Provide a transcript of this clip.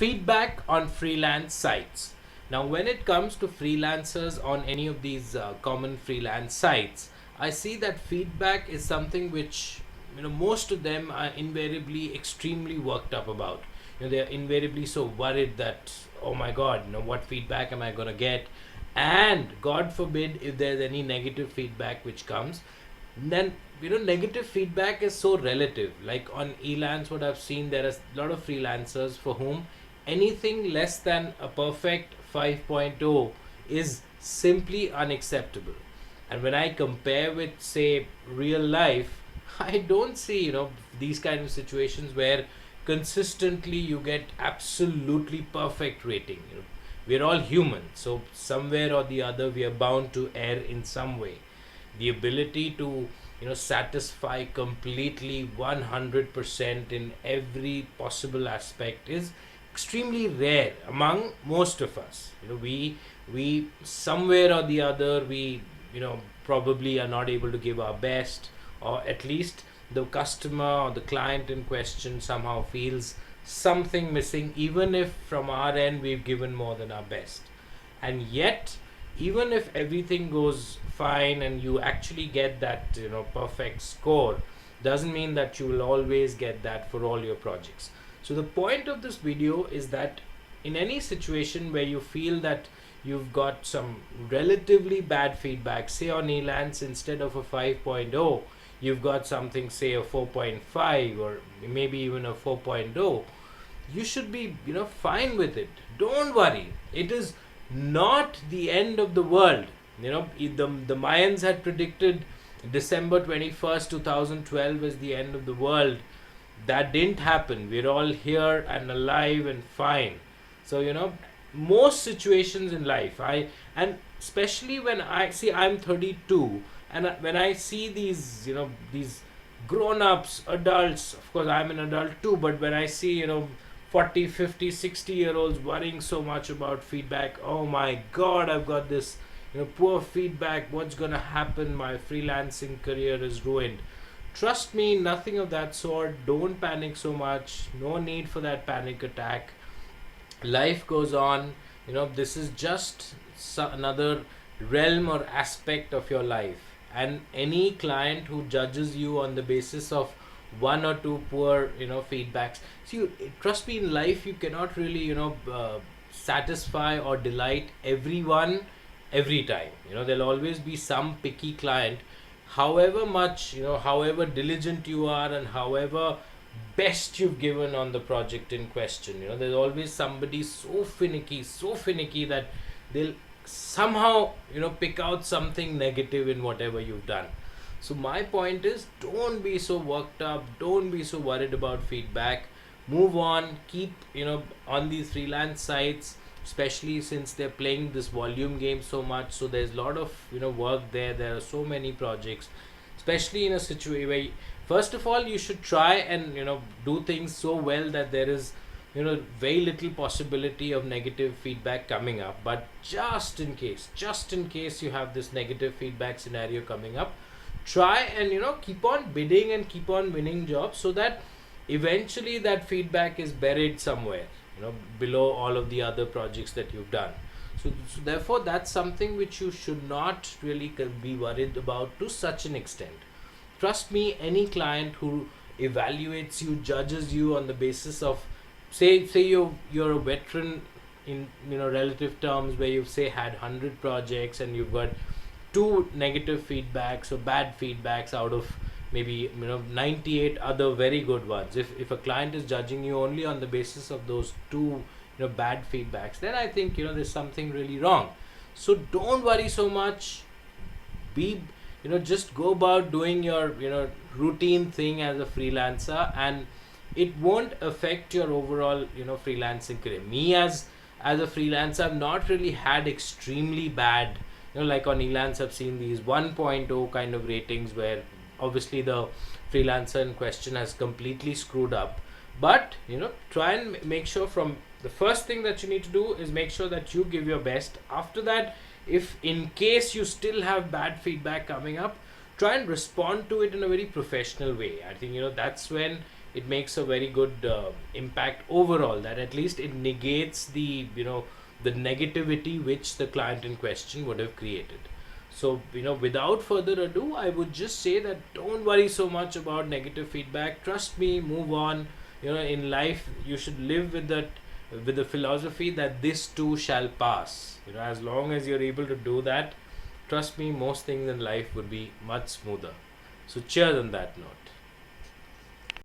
Feedback on freelance sites. Now, when it comes to freelancers on any of these common freelance sites, I see that feedback is something which most of them are invariably extremely worked up about. They are invariably so worried that, oh my God, what feedback am I going to get? And God forbid if there's any negative feedback which comes, then negative feedback is so relative. Like on elance, what I've seen, there are a lot of freelancers for whom anything less than a perfect 5.0 is simply unacceptable. And when I compare with, say, real life, I don't see these kind of situations where consistently you get absolutely perfect rating. We're all human, so somewhere or the other we are bound to err in some way. The ability to satisfy completely 100% in every possible aspect is extremely rare among most of us. We somewhere or the other, we probably are not able to give our best, or at least the customer or the client in question somehow feels something missing, even if from our end we've given more than our best. And yet, even if everything goes fine and you actually get that perfect score, doesn't mean that you will always get that for all your projects. So the point of this video is that in any situation where you feel that you've got some relatively bad feedback, say on elance, instead of a 5.0 you've got something, say a 4.5 or maybe even a 4.0, you should be fine with it. Don't worry, it is not the end of the world. The Mayans had predicted December 21st 2012 as the end of the world. That didn't happen. We're all here and alive and fine. So most situations in life, and especially when I see, I'm 32, and when I see these grown-ups, adults, of course I'm an adult too, but when I see 40, 50, 60 year olds worrying so much about feedback, oh my God, I've got this poor feedback, what's gonna happen, my freelancing career is ruined. Trust me, nothing of that sort. Don't panic so much. No need for that panic attack. Life goes on. This is just another realm or aspect of your life. And any client who judges you on the basis of one or two poor feedbacks, see, trust me, in life you cannot really satisfy or delight everyone every time. There'll always be some picky client. However much, however diligent you are and however best you've given on the project in question, there's always somebody so finicky that they'll somehow pick out something negative in whatever you've done. So my point is, don't be so worked up, don't be so worried about feedback. Move on, keep on these freelance sites, especially since they're playing this volume game so much, so there's a lot of work there are so many projects, especially in a situation where first of all you should try and do things so well that there is very little possibility of negative feedback coming up. But just in case you have this negative feedback scenario coming up, try and keep on bidding and keep on winning jobs, so that eventually that feedback is buried somewhere below all of the other projects that you've done. So therefore that's something which you should not really be worried about to such an extent. Trust me, any client who evaluates you, judges you on the basis of, say you're a veteran in relative terms, where you've say had 100 projects and you've got two negative feedbacks or bad feedbacks out of maybe 98 other very good ones. If a client is judging you only on the basis of those two bad feedbacks, then I think there's something really wrong. So don't worry so much. Be just go about doing your routine thing as a freelancer, and it won't affect your overall freelancing career. Me as a freelancer, I've not really had extremely bad, like on elance I've seen these 1.0 kind of ratings where obviously the freelancer in question has completely screwed up. But try and make sure, from the first thing that you need to do is make sure that you give your best. After that, if in case you still have bad feedback coming up, try and respond to it in a very professional way. I think that's when it makes a very good impact overall, that at least it negates the, the negativity which the client in question would have created. So, without further ado, I would just say that don't worry so much about negative feedback. Trust me, move on. In life, you should live with that, with the philosophy that this too shall pass. As long as you're able to do that, trust me, most things in life would be much smoother. So, cheers on that note.